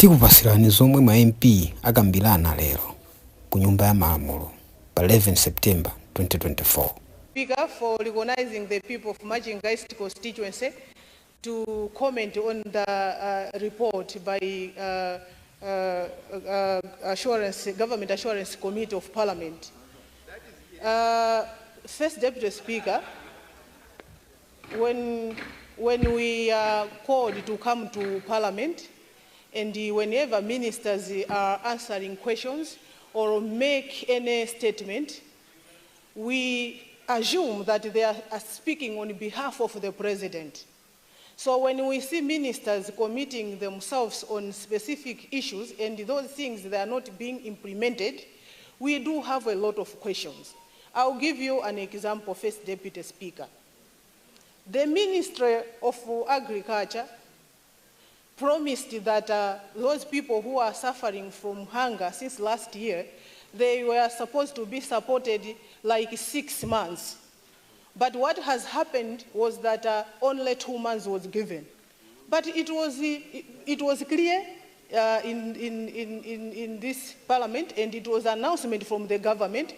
tikupasirani zomwe ma MP akambirana lero ku nyumba ya malamulo pa 11 September 2024. Speaker, for recognizing the people of Machinga East constituency to comment on the report by Government Assurance Committee of Parliament. First Deputy Speaker, when we are called to come to Parliament, and whenever ministers are answering questions or make any statement, we assume that they are speaking on behalf of the President. So when we see ministers committing themselves on specific issues and those things that are not being implemented, we do have a lot of questions. I'll give you an example, First Deputy Speaker. The Ministry of Agriculture promised that those people who are suffering from hunger since last year, they were supposed to be supported like 6 months. But what has happened was that only 2 months was given. But it was clear in this Parliament, and it was an announcement from the government.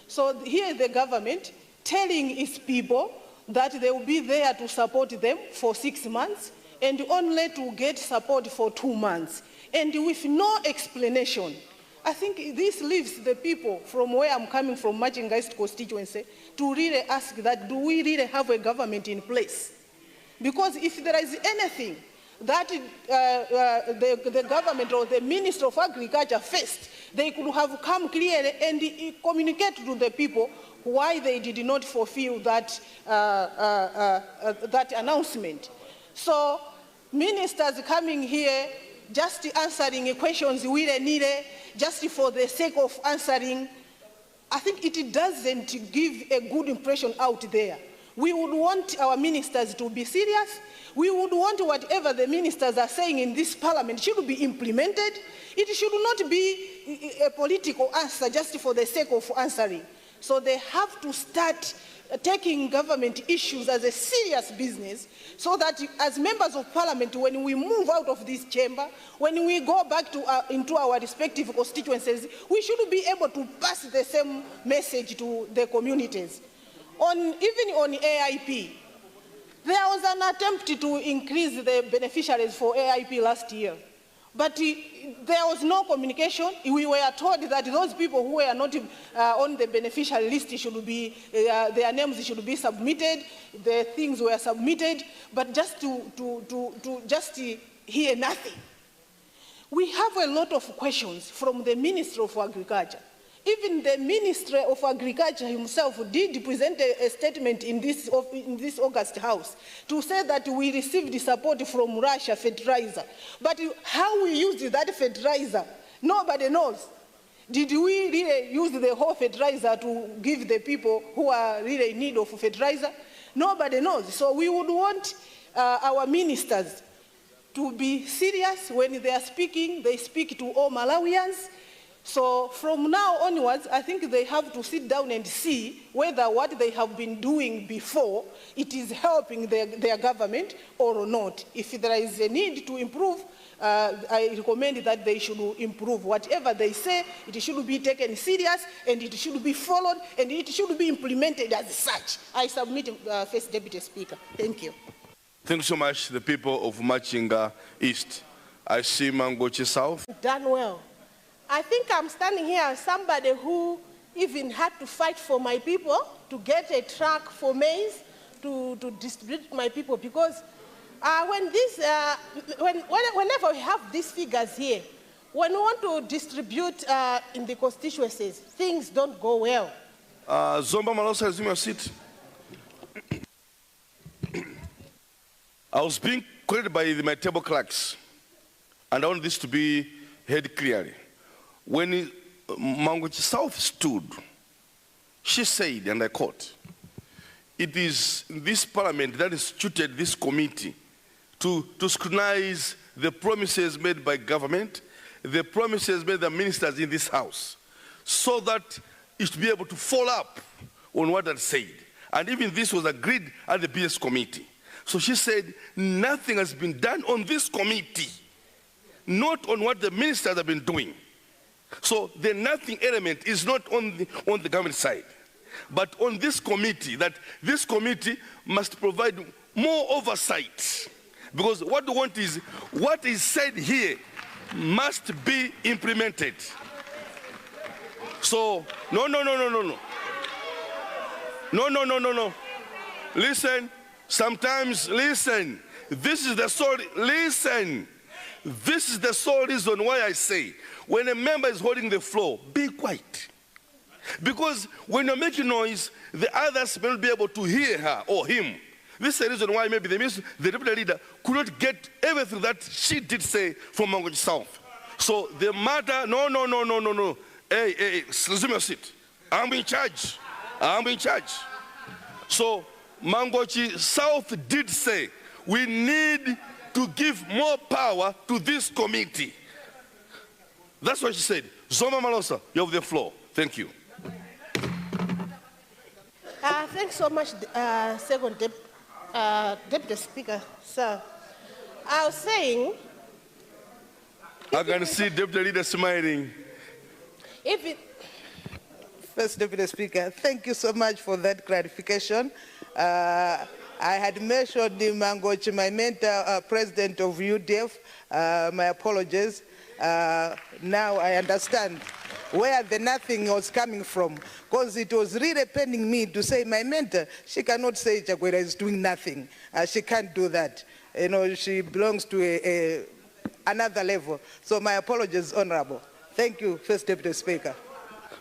So here the government telling its people that they will be there to support them for 6 months and only to get support for 2 months, and with no explanation. I think this leaves the people from where I'm coming from, Machinga East constituency, to really ask that, do we really have a government in place? Because if there is anything that the government or the Minister of Agriculture faced, they could have come clearly and communicate to the people why they did not fulfill that, that announcement. So ministers coming here just answering questions willy-nilly, just for the sake of answering, I think it doesn't give a good impression out there. We would want our ministers to be serious. We would want whatever the ministers are saying in this Parliament should be implemented. It should not be a political answer just for the sake of answering. So they have to start taking government issues as a serious business, so that as members of Parliament, when we move out of this chamber, when we go back to into our respective constituencies, we should be able to pass the same message to the communities. Even on AIP, there was an attempt to increase the beneficiaries for AIP last year, but there was no communication. We were told that those people who were not on the beneficiary list should be, their names should be submitted, the things were submitted, but just to just hear nothing. We have a lot of questions from the Minister of Agriculture. Even the Minister of Agriculture himself did present a statement in this August House to say that we received support from Russia fertilizer. But how we used that fertilizer, nobody knows. Did we really use the whole fertilizer to give the people who are really in need of fertilizer? Nobody knows. So we would want our ministers to be serious when they are speaking. They speak to all Malawians. So from now onwards, I think they have to sit down and see whether what they have been doing before, it is helping their government or not. If there is a need to improve, I recommend that they should improve. Whatever they say, it should be taken serious, and it should be followed, and it should be implemented as such. I submit, First Deputy Speaker. Thank you. Thank you so much, the people of Machinga East. I see Mangochi South. Done well. I think I'm standing here as somebody who even had to fight for my people, to get a truck for maize, to distribute my people, because whenever we have these figures here, when we want to distribute in the constituencies, things don't go well. Zomba Malosa, resume your seat. I was being quoted by my table clerks, and I want this to be heard clearly. When Mangochi South stood, she said, and I quote, "It is this Parliament that instituted this committee to scrutinize the promises made by government, the promises made by ministers in this House, so that it should be able to follow up on what I said." And even this was agreed at the PS committee. So she said, nothing has been done on this committee not on what the ministers have been doing. So the nothing element is not on the government side, but on this committee, that this committee must provide more oversight. Because what we want is, what is said here must be implemented. So, no. Listen, sometimes, listen. This is the sole, listen. This is the sole reason why I say, when a member is holding the floor, be quiet. Because when you're making noise, the others may not be able to hear her or him. This is the reason why maybe the deputy leader could not get everything that she did say from Mangochi South. So the matter, no. Hey, resume your seat. I'm in charge. So Mangochi South did say, we need to give more power to this committee. That's what she said. Zomwe Malosa, you have the floor. Thank you. Thanks so much, Second Deputy Speaker, sir. I was saying... I can see Deputy Leader smiling. First Deputy Speaker, thank you so much for that clarification. I had mentioned Mangochi, my mentor, president of UDF. My apologies. Now I understand where the nothing was coming from, because it was really paining me to say my mentor, she cannot say Chakwera is doing nothing. She can't do that. You know, she belongs to another level. So my apologies, Honorable. Thank you, First Deputy Speaker.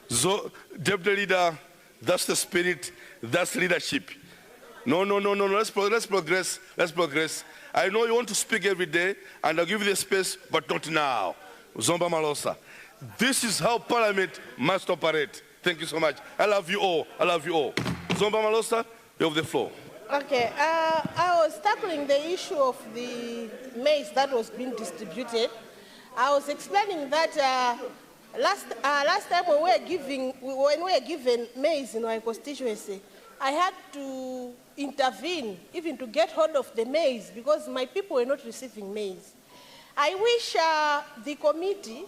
So, Deputy Leader, that's the spirit, that's leadership. No, let's progress. I know you want to speak every day, and I'll give you the space, but not now. Zomwe Malosa. This is how Parliament must operate. Thank you so much. I love you all. Zomwe Malosa, you have the floor. Okay, I was tackling the issue of the maize that was being distributed. I was explaining that last time when we were given maize in our constituency, I had to intervene even to get hold of the maize because my people were not receiving maize. I wish the committee,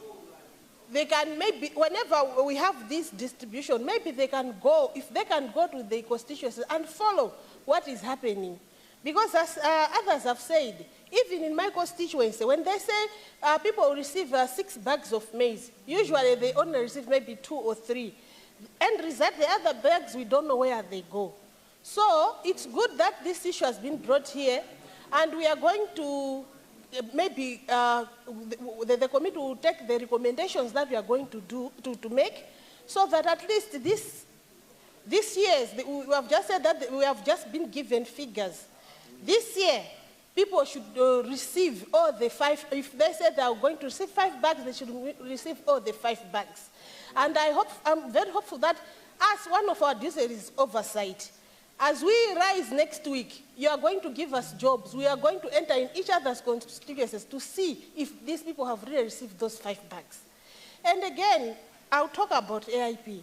they can maybe, whenever we have this distribution, maybe they can go, if they can go to the constituencies and follow what is happening. Because as others have said, even in my constituency, when they say people receive 6 bags of maize, usually they only receive maybe 2 or 3. End result, the other bags, we don't know where they go. So it's good that this issue has been brought here, and we are going to maybe the committee will take the recommendations that we are going to do to make, so that at least this year, we have just said that we have just been given figures. This year, people should receive all the 5, if they said they are going to receive 5 bags, they should receive all the 5 bags. And I'm very hopeful that as one of our duties is oversight, as we rise next week, you are going to give us jobs. We are going to enter in each other's constituencies to see if these people have really received those 5 bags. And again, I'll talk about AIP.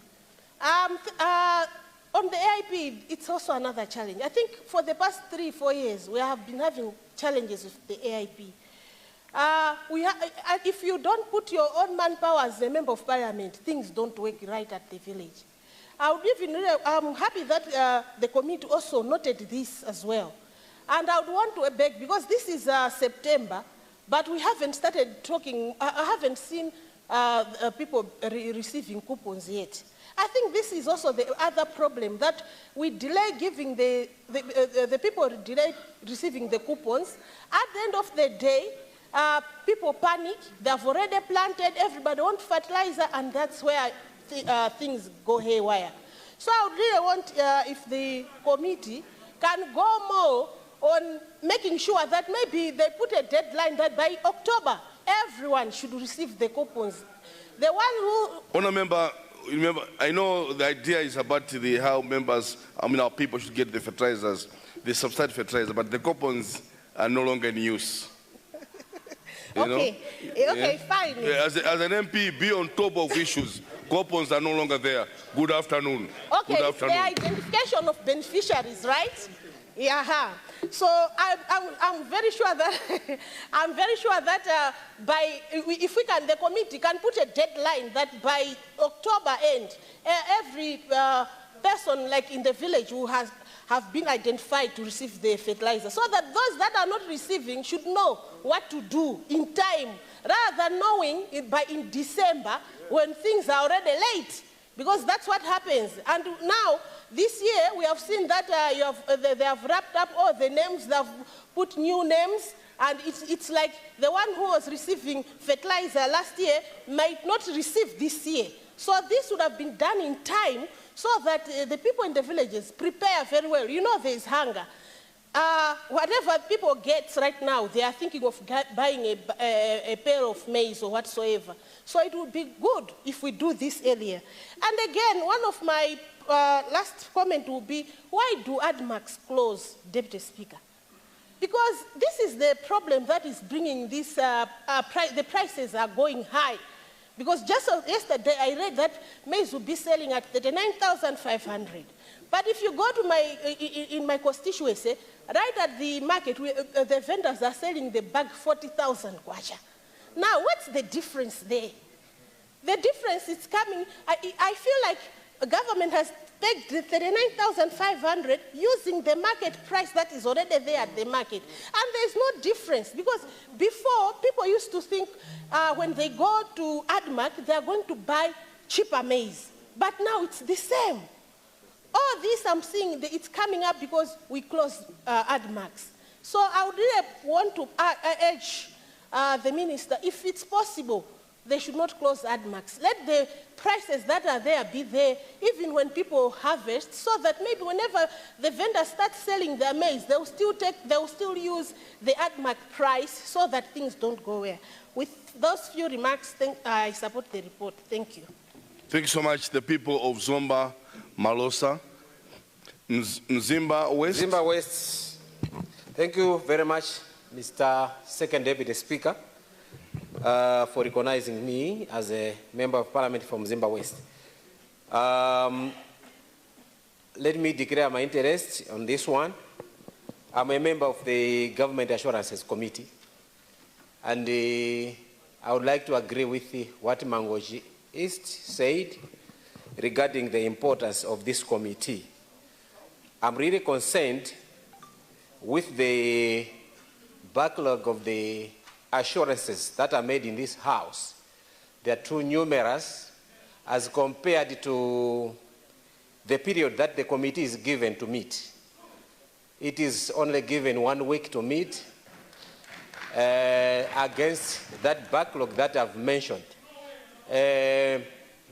On the AIP, it's also another challenge. I think for the past 3-4 years, we have been having challenges with the AIP. If you don't put your own manpower as a member of parliament, things don't work right at the village. I'm happy that the committee also noted this as well. And I would want to beg, because this is September, but we haven't started talking, I haven't seen people receiving coupons yet. I think this is also the other problem, that we delay giving the people delay receiving the coupons. At the end of the day, people panic, they have already planted, everybody wants fertilizer, and that's where things go haywire. So I would really want if the committee can go more on making sure that maybe they put a deadline that by October, everyone should receive the coupons. The one who... Honourable Member, remember, I know the idea is about how members, our people should get the fertilizers, the subsidized fertilizer, but the coupons are no longer in use. Okay, fine. As an MP, be on top of issues. Coupons are no longer there. Good afternoon. Okay, Good afternoon. The identification of beneficiaries, right? Yeah. So I'm very sure that if we can, the committee can put a deadline that by October end, every person like in the village who have been identified to receive the fertilizer, so that those that are not receiving should know what to do in time, rather than knowing it in December when things are already late, because that's what happens. And now, this year, we have seen that they have wrapped up all the names, they have put new names, and it's like the one who was receiving fertilizer last year might not receive this year. So this would have been done in time so that the people in the villages prepare very well. You know, there is hunger. Whatever people get right now, they are thinking of buying a pair of maize or whatsoever. So it would be good if we do this earlier. And again, one of my last comment will be, why do ADMAX close, Deputy Speaker? Because this is the problem that is bringing this, the prices are going high. Because just yesterday I read that maize will be selling at 39,500. But if you go to in my constituency, right at the market, the vendors are selling the bag 40,000 kwacha. Now, what's the difference there? The difference is coming, I feel like the government has pegged the 39,500 using the market price that is already there at the market. And there's no difference, because before, people used to think when they go to ADMAC, they're going to buy cheaper maize. But now it's the same. All this I'm seeing, it's coming up because we closed ADMAX. So I would really want to urge the minister, if it's possible, they should not close ADMAX. Let the prices that are there be there, even when people harvest, so that maybe whenever the vendors start selling their maize, they will still use the ADMAC price so that things don't go away. With those few remarks, I support the report. Thank you. Thank you so much. The people of Zomba, Malosa, Mzimba West. Mzimba West. Thank you very much, Mr. Second Deputy Speaker, for recognizing me as a member of parliament from Mzimba West. Let me declare my interest on this one. I'm a member of the Government Assurances Committee, and I would like to agree with what Mangoji East said regarding the importance of this committee. I'm really concerned with the backlog of the assurances that are made in this house. They are too numerous as compared to the period that the committee is given to meet. It is only given 1 week to meet against that backlog that I've mentioned.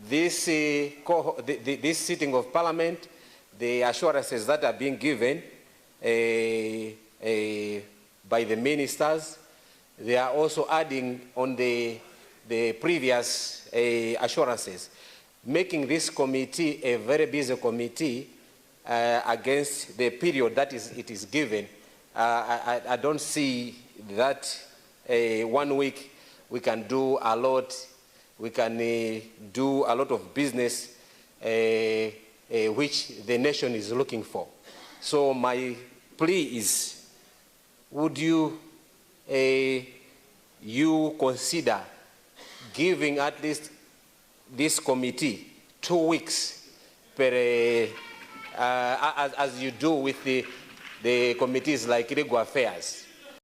This sitting of Parliament, the assurances that are being given by the ministers, they are also adding on the previous assurances, making this committee a very busy committee against the period that it is given. I don't see that 1 week we can do a lot. We can do a lot of business which the nation is looking for. So my plea is, would you consider giving at least this committee 2 weeks per, as you do with the committees like Legal Affairs?